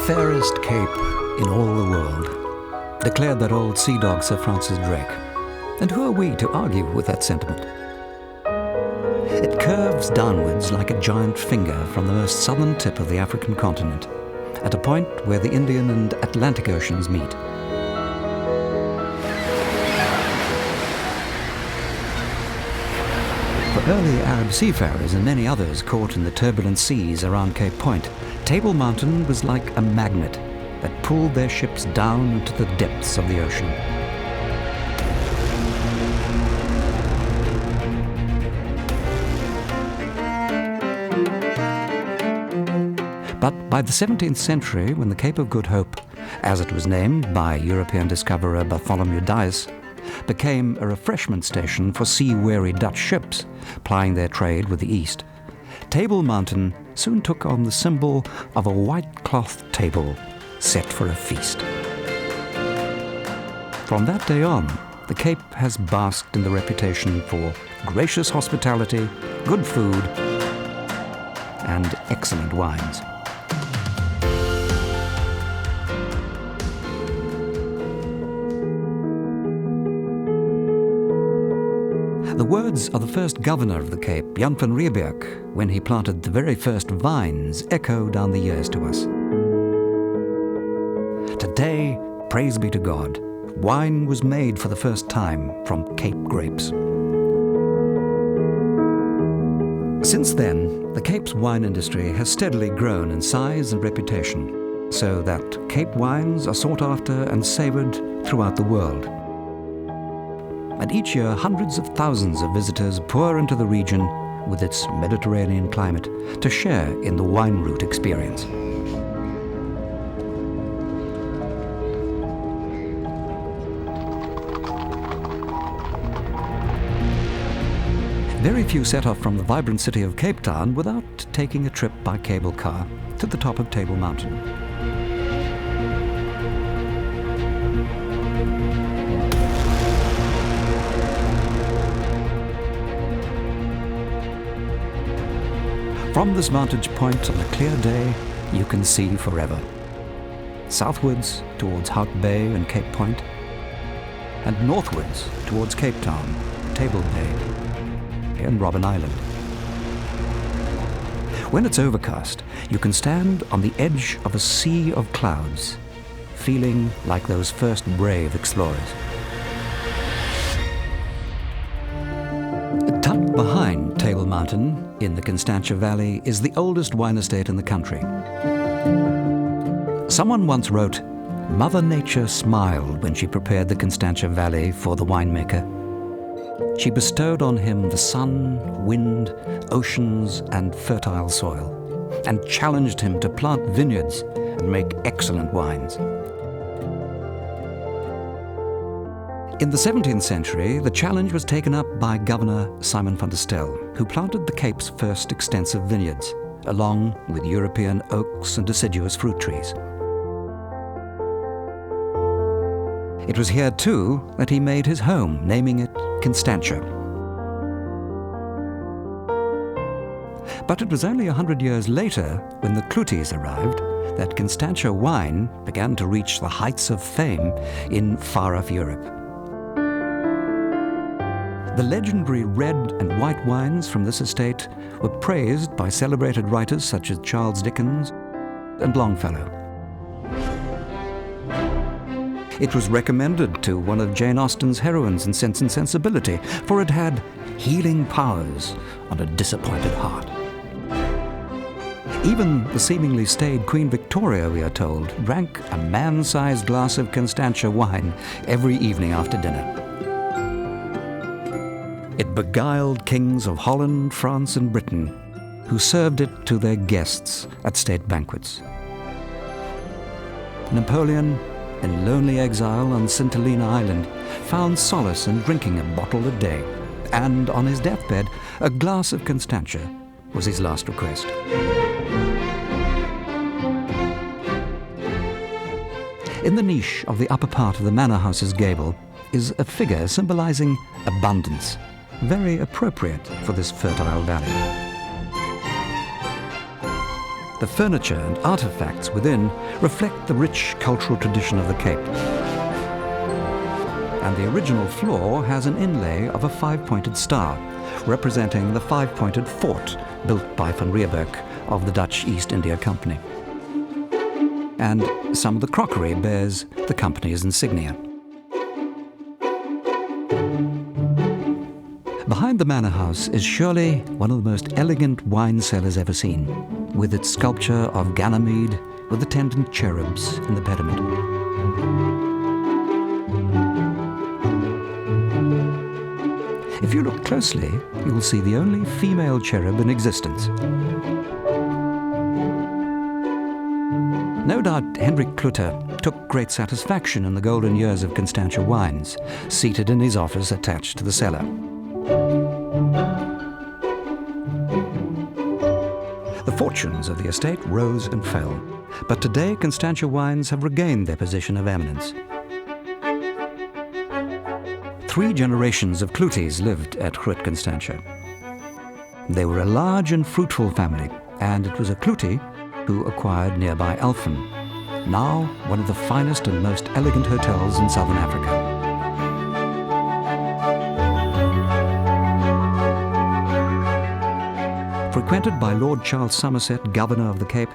fairest cape in all the world, declared that old sea dog Sir Francis Drake. And who are we to argue with that sentiment? It curves downwards like a giant finger from the most southern tip of the African continent, at a point where the Indian and Atlantic Oceans meet. For early Arab seafarers and many others caught in the turbulent seas around Cape Point, Table Mountain was like a magnet that pulled their ships down into the depths of the ocean. But by the 17th century, when the Cape of Good Hope, as it was named by European discoverer Bartholomew Dias, became a refreshment station for sea-weary Dutch ships plying their trade with the East, Table Mountain soon took on the symbol of a white cloth table set for a feast. From that day on, the Cape has basked in the reputation for gracious hospitality, good food, and excellent wines. The words of the first governor of the Cape, Jan van Riebeeck, when he planted the very first vines, echo down the years to us. Today, praise be to God, wine was made for the first time from Cape grapes. Since then, the Cape's wine industry has steadily grown in size and reputation, so that Cape wines are sought after and savoured throughout the world. And each year, hundreds of thousands of visitors pour into the region with its Mediterranean climate to share in the wine route experience. Very few set off from the vibrant city of Cape Town without taking a trip by cable car to the top of Table Mountain. From this vantage point on a clear day, you can see forever. Southwards towards Hout Bay and Cape Point, and northwards towards Cape Town, Table Bay, and Robben Island. When it's overcast, you can stand on the edge of a sea of clouds, feeling like those first brave explorers. Tucked behind Table Mountain, in the Constantia Valley, is the oldest wine estate in the country. Someone once wrote, "Mother Nature smiled when she prepared the Constantia Valley for the winemaker. She bestowed on him the sun, wind, oceans, and fertile soil, and challenged him to plant vineyards and make excellent wines." In the 17th century, the challenge was taken up by Governor Simon van der Stel, who planted the Cape's first extensive vineyards, along with European oaks and deciduous fruit trees. It was here, too, that he made his home, naming it Constantia. But it was only 100 years later, when the Cloutys arrived, that Constantia wine began to reach the heights of fame in far-off Europe. The legendary red and white wines from this estate were praised by celebrated writers such as Charles Dickens and Longfellow. It was recommended to one of Jane Austen's heroines in Sense and Sensibility, for it had healing powers on a disappointed heart. Even the seemingly staid Queen Victoria, we are told, drank a man-sized glass of Constantia wine every evening after dinner. It beguiled kings of Holland, France, and Britain, who served it to their guests at state banquets. Napoleon, in lonely exile on St. Helena Island, found solace in drinking a bottle a day, and on his deathbed, a glass of Constantia was his last request. In the niche of the upper part of the manor house's gable is a figure symbolizing abundance, very appropriate for this fertile valley. The furniture and artifacts within reflect the rich cultural tradition of the Cape. And the original floor has an inlay of a five-pointed star, representing the five-pointed fort built by van Riebeeck of the Dutch East India Company. And some of the crockery bears the company's insignia. Behind the manor house is surely one of the most elegant wine cellars ever seen, with its sculpture of Ganymede with attendant cherubs in the pediment. If you look closely, you'll see the only female cherub in existence. No doubt Hendrik Klute took great satisfaction in the golden years of Constantia Wines, seated in his office attached to the cellar. The fortunes of the estate rose and fell, but today Constantia Wines have regained their position of eminence. 3 generations of Klutes lived at Groot Constantia. They were a large and fruitful family, and it was a Klute who acquired nearby Alphen, now one of the finest and most elegant hotels in southern Africa. Frequented by Lord Charles Somerset, Governor of the Cape,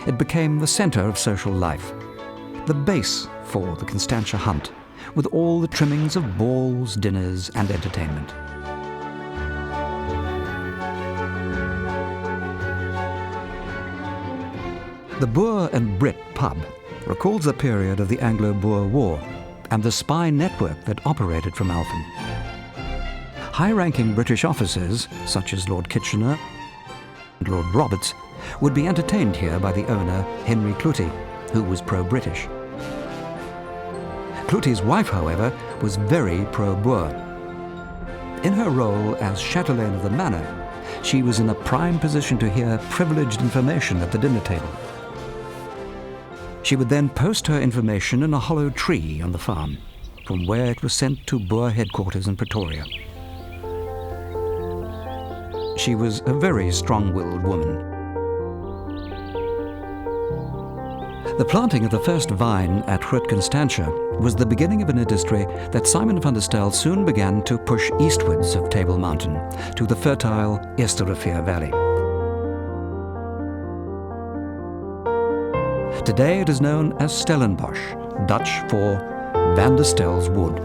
it became the centre of social life, the base for the Constantia Hunt, with all the trimmings of balls, dinners and entertainment. The Boer and Brit pub recalls the period of the Anglo-Boer War and the spy network that operated from Alphen. High-ranking British officers, such as Lord Kitchener and Lord Roberts, would be entertained here by the owner, Henry Klute, who was pro-British. Klute's wife, however, was very pro-Boer. In her role as chatelaine of the manor, she was in a prime position to hear privileged information at the dinner table. She would then post her information in a hollow tree on the farm, from where it was sent to Boer headquarters in Pretoria. She was a very strong-willed woman. The planting of the first vine at Groot Constantia was the beginning of an industry that Simon van der Stel soon began to push eastwards of Table Mountain to the fertile Eersterivier Valley. Today it is known as Stellenbosch, Dutch for Van der Stel's Wood.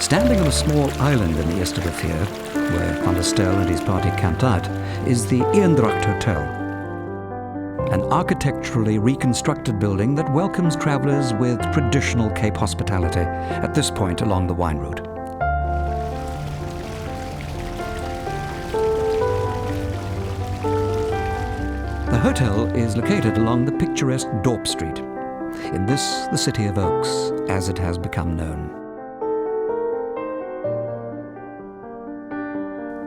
Standing on a small island in the Eersterivier, where Van der Stel and his party camped out, is the Eendracht Hotel, an architecturally reconstructed building that welcomes travellers with traditional Cape hospitality at this point along the wine route. The hotel is located along the picturesque Dorp Street, in this the City of Oaks, as it has become known.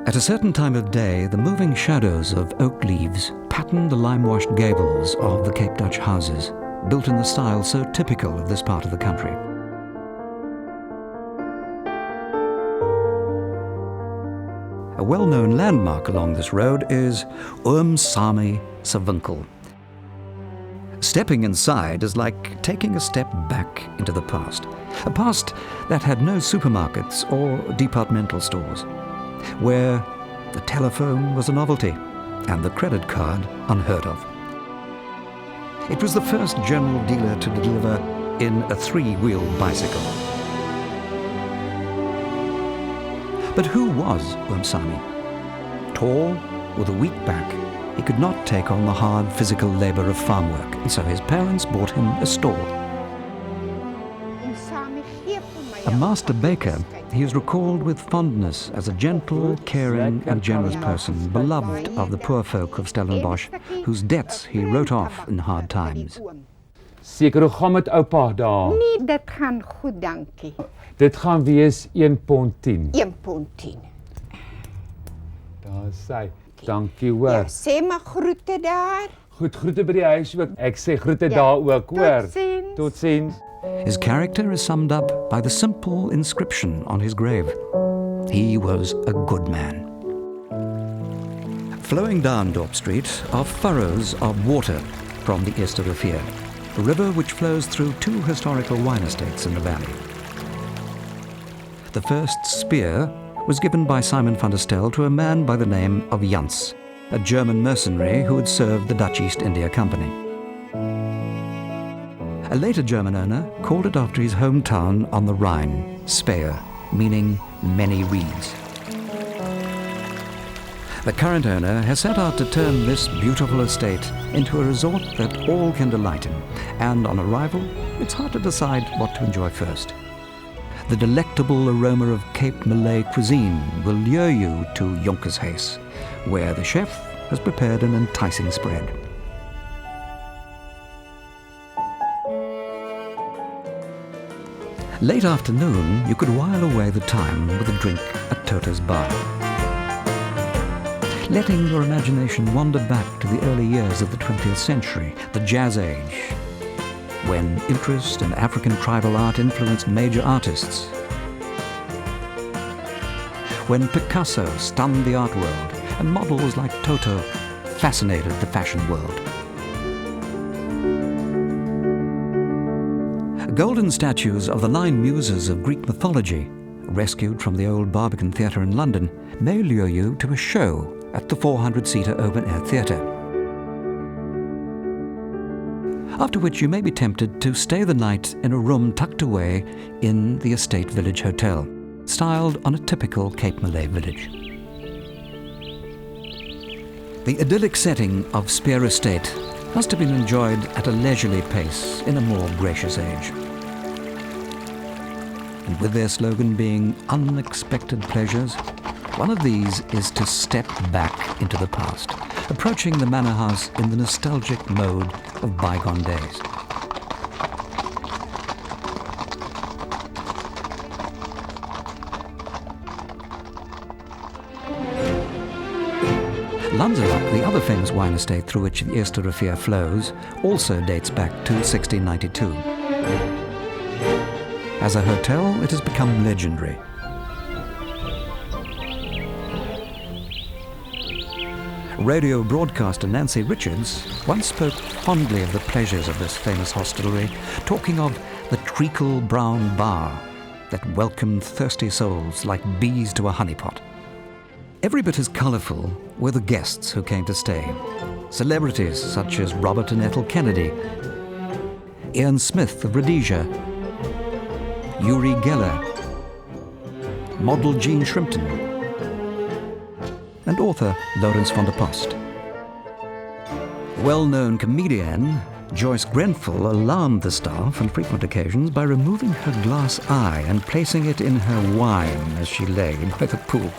At a certain time of day, the moving shadows of oak leaves pattern the lime-washed gables of the Cape Dutch houses, built in the style so typical of this part of the country. A well-known landmark along this road is Oom Sami se Winkel. Stepping inside is like taking a step back into the past, a past that had no supermarkets or departmental stores, where the telephone was a novelty and the credit card unheard of. It was the first general dealer to deliver in a 3-wheeled bicycle. But who was Oom Sami? Tall, with a weak back, he could not take on the hard physical labour of farm work, and so his parents bought him a store. A master baker, he is recalled with fondness as a gentle, caring and generous person, beloved of the poor folk of Stellenbosch, whose debts he wrote off in hard times. Seker, hoe gaan met oupa daar? Nee, dit gaan goed, dankie. Dit gaan wees 1 pond 10. 1 pond 10. Daar sê, dankie hoor. Ja, sê maar groete daar. Goed, groete by die huis ook. Ek sê groete daar ook, hoor. Totsiens. Totsiens. His character is summed up by the simple inscription on his grave. He was a good man. Flowing down Dorp Street are furrows of water from the Eerste Rivier, a river which flows through 2 historical wine estates in the valley. The first spear was given by Simon van der Stel to a man by the name of Jans, a German mercenary who had served the Dutch East India Company. A later German owner called it after his hometown on the Rhine, Speyer, meaning many reeds. The current owner has set out to turn this beautiful estate into a resort that all can delight in, and on arrival, it's hard to decide what to enjoy first. The delectable aroma of Cape Malay cuisine will lure you to Jonkershuis, where the chef has prepared an enticing spread. Late afternoon, you could while away the time with a drink at Tota's bar, letting your imagination wander back to the early years of the 20th century, the Jazz Age, when interest in African tribal art influenced major artists, when Picasso stunned the art world and models like Toto fascinated the fashion world. Golden statues of the 9 muses of Greek mythology, rescued from the old Barbican Theatre in London, may lure you to a show at the 400-seater open-air theatre. After which you may be tempted to stay the night in a room tucked away in the Estate Village Hotel, styled on a typical Cape Malay village. The idyllic setting of Speer Estate must have been enjoyed at a leisurely pace in a more gracious age. And with their slogan being unexpected pleasures, one of these is to step back into the past, approaching the manor house in the nostalgic mode of bygone days. Lanzerak, the other famous wine estate through which the Eerste Rivier flows, also dates back to 1692. As a hotel, it has become legendary. Radio broadcaster Nancy Richards once spoke fondly of the pleasures of this famous hostelry, talking of the treacle brown bar that welcomed thirsty souls like bees to a honeypot. Every bit as colourful were the guests who came to stay. Celebrities such as Robert and Ethel Kennedy, Ian Smith of Rhodesia, Uri Geller, model Jean Shrimpton, and author Lawrence von der Post. Well-known comedian Joyce Grenfell alarmed the staff on frequent occasions by removing her glass eye and placing it in her wine as she lay by the pool.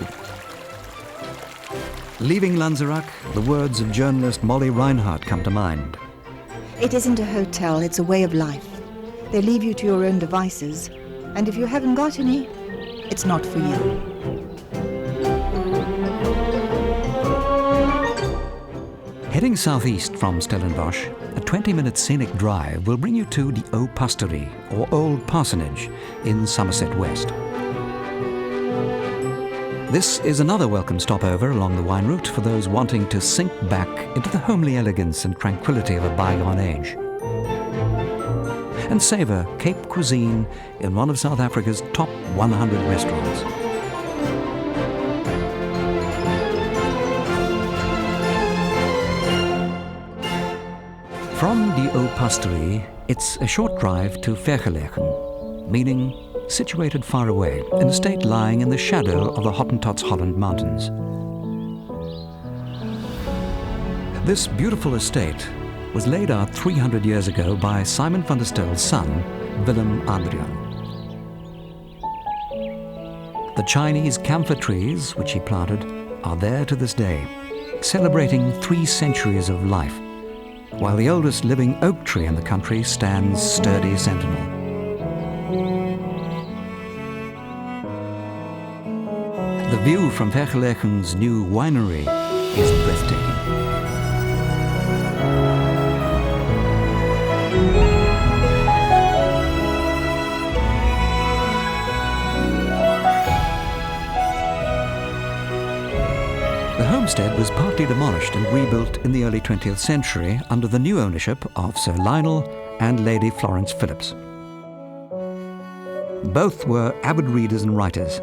Leaving Lanzerak, the words of journalist Molly Reinhardt come to mind. It isn't a hotel, it's a way of life. They leave you to your own devices, and if you haven't got any, it's not for you. Heading southeast from Stellenbosch, a 20-minute scenic drive will bring you to the O Pastorie, or Old Parsonage, in Somerset West. This is another welcome stopover along the wine route for those wanting to sink back into the homely elegance and tranquility of a bygone age, and savour Cape cuisine in one of South Africa's top 100 restaurants. From the O Pastorie, it's a short drive to Vergelegen, meaning situated far away, an estate lying in the shadow of the Hottentots Holland Mountains. This beautiful estate was laid out 300 years ago by Simon van der Stel's son, Willem Adriaan. The Chinese camphor trees, which he planted, are there to this day, celebrating 3 centuries of life, while the oldest living oak tree in the country stands sturdy sentinel. The view from Vergelegen's new winery is breathtaking. The The homestead was partly demolished and rebuilt in the early 20th century under the new ownership of Sir Lionel and Lady Florence Phillips. Both were avid readers and writers,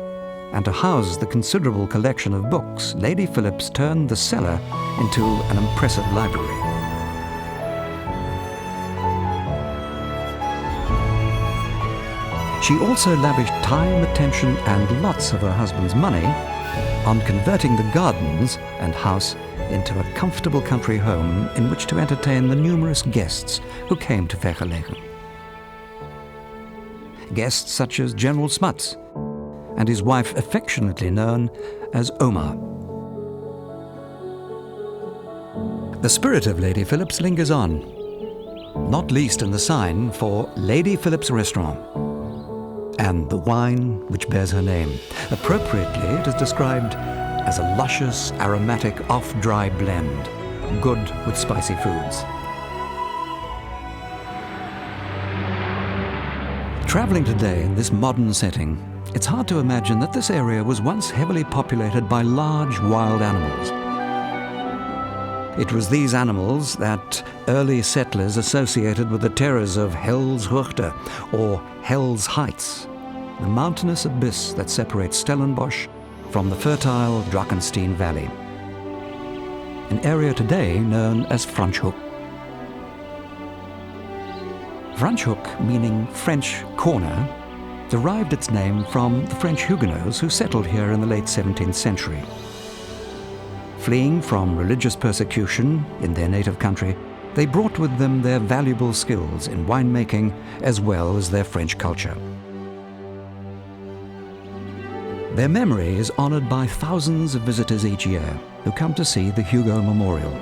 and to house the considerable collection of books, Lady Phillips turned the cellar into an impressive library. She also lavished time, attention, and lots of her husband's money on converting the gardens and house into a comfortable country home in which to entertain the numerous guests who came to Vergelegen. Guests such as General Smuts and his wife affectionately known as Oma. The spirit of Lady Phillips lingers on, not least in the sign for Lady Phillips Restaurant and the wine which bears her name. Appropriately, it is described as a luscious, aromatic, off-dry blend, good with spicy foods. Traveling today in this modern setting, it's hard to imagine that this area was once heavily populated by large wild animals. It was these animals that early settlers associated with the terrors of Hell's Hoogte, or Hell's Heights, the mountainous abyss that separates Stellenbosch from the fertile Drakensteen Valley, an area today known as Franschhoek. Franschhoek, meaning French corner, derived its name from the French Huguenots who settled here in the late 17th century. Fleeing from religious persecution in their native country, they brought with them their valuable skills in winemaking as well as their French culture. Their memory is honored by thousands of visitors each year who come to see the Hugo Memorial,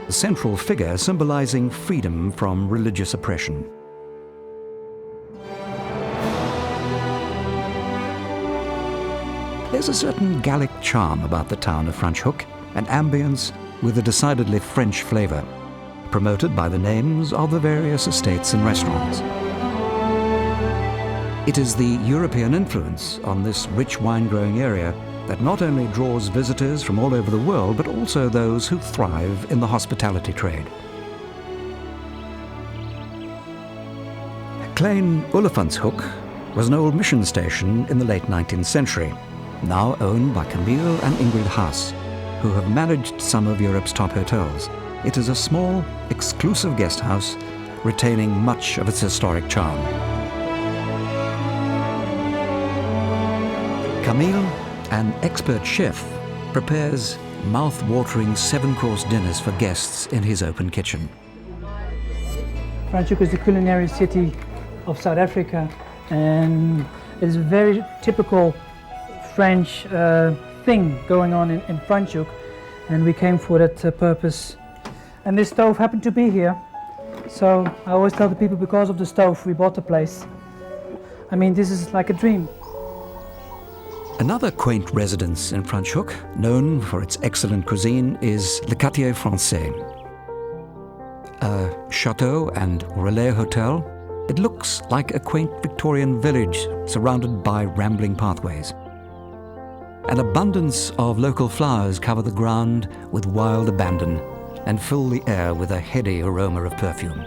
the central figure symbolizing freedom from religious oppression. There's a certain Gallic charm about the town of Franschhoek, an ambience with a decidedly French flavor, promoted by the names of the various estates and restaurants. It is the European influence on this rich wine-growing area that not only draws visitors from all over the world, but also those who thrive in the hospitality trade. Klein Olifantshoek was an old mission station in the late 19th century, now owned by Camille and Ingrid Haas, who have managed some of Europe's top hotels. It is a small, exclusive guest house retaining much of its historic charm. Camille, an expert chef, prepares mouth-watering 7-course dinners for guests in his open kitchen. Franschhoek is the culinary city of South Africa, and it is a very typical French thing going on in Franschhoek, and we came for that purpose. And this stove happened to be here, so I always tell the people because of the stove we bought the place. I mean, this is like a dream. Another quaint residence in Franschhoek, known for its excellent cuisine, is Le Quartier Français. A chateau and relais hotel, it looks like a quaint Victorian village surrounded by rambling pathways. An abundance of local flowers cover the ground with wild abandon and fill the air with a heady aroma of perfume.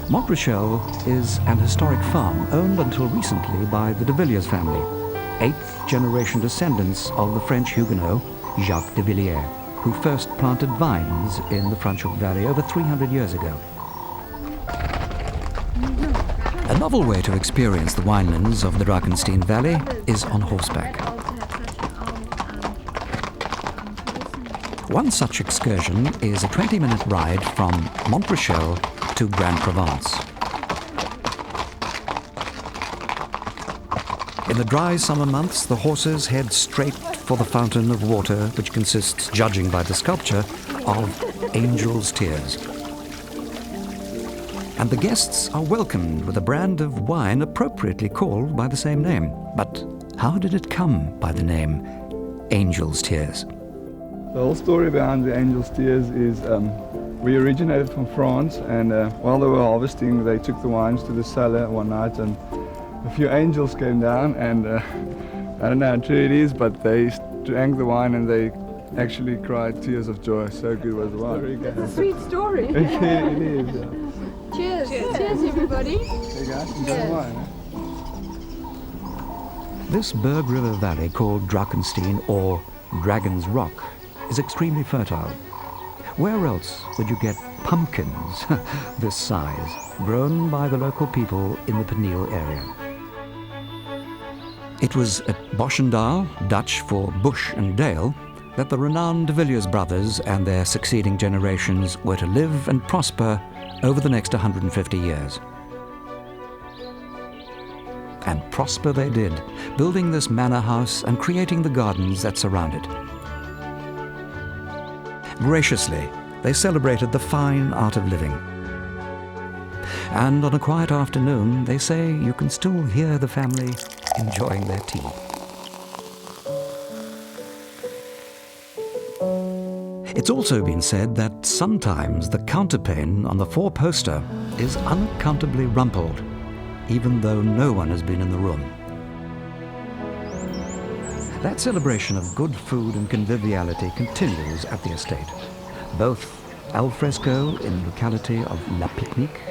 Montrechel is an historic farm owned until recently by the de Villiers family, 8th-generation descendants of the French Huguenot Jacques de Villiers, who first planted vines in the Franschhoek Valley over 300 years ago. A novel way to experience the winelands of the Drakensteen Valley is on horseback. One such excursion is a 20-minute ride from Montrechel to Grand Provence. In the dry summer months, the horses head straight for the fountain of water, which consists, judging by the sculpture, of angels' tears. And the guests are welcomed with a brand of wine appropriately called by the same name. But how did it come by the name Angel's Tears? The whole story behind the Angel's Tears is we originated from France, and while they were harvesting, they took the wines to the cellar one night, and a few angels came down, and I don't know how true it is, but they drank the wine and they actually cried tears of joy. So good was the wine. It's a sweet story. It is. Yeah. Cheers. Cheers, everybody. There you go. Enjoy the wine. This Berg River valley, called Drakenstein or Dragon's Rock, is extremely fertile. Where else would you get pumpkins this size, grown by the local people in the Peniel area? It was at Boschendal, Dutch for bush and dale, that the renowned de Villiers brothers and their succeeding generations were to live and prosper over the next 150 years. And prosper they did, building this manor house and creating the gardens that surround it. Graciously, they celebrated the fine art of living. And on a quiet afternoon, they say you can still hear the family enjoying their tea. It's also been said that sometimes the counterpane on the four-poster is unaccountably rumpled, even though no one has been in the room. That celebration of good food and conviviality continues at the estate, both al fresco in the locality of La Picnic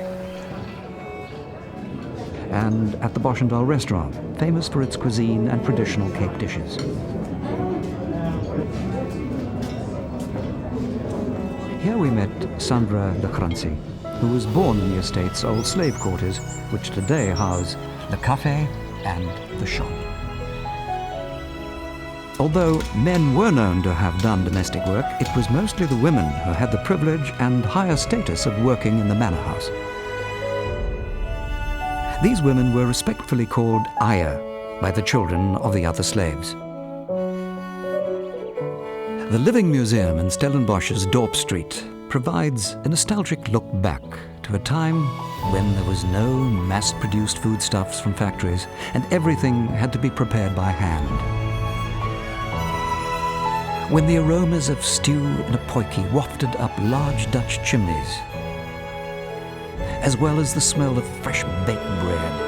and at the Boschendal restaurant, famous for its cuisine and traditional Cape dishes. Here we met Sandra de Kransi, who was born in the estate's old slave quarters, which today house the cafe and the shop. Although men were known to have done domestic work, it was mostly the women who had the privilege and higher status of working in the manor house. These women were respectfully called Aya by the children of the other slaves. The Living Museum in Stellenbosch's Dorp Street provides a nostalgic look back to a time when there was no mass-produced foodstuffs from factories and everything had to be prepared by hand. When the aromas of stew and a potjie wafted up large Dutch chimneys, as well as the smell of fresh baked bread.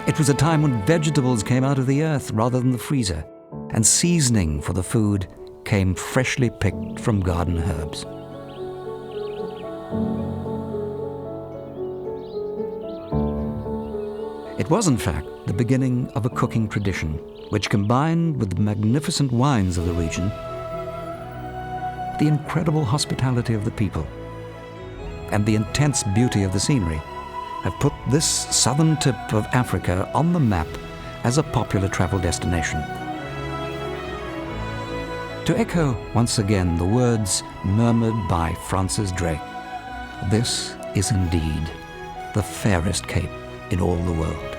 It was a time when vegetables came out of the earth rather than the freezer, and seasoning for the food came freshly picked from garden herbs. It was, in fact, the beginning of a cooking tradition, which combined with the magnificent wines of the region, the incredible hospitality of the people, and the intense beauty of the scenery, have put this southern tip of Africa on the map as a popular travel destination. To echo once again the words murmured by Francis Drake, this is indeed the fairest Cape in all the world.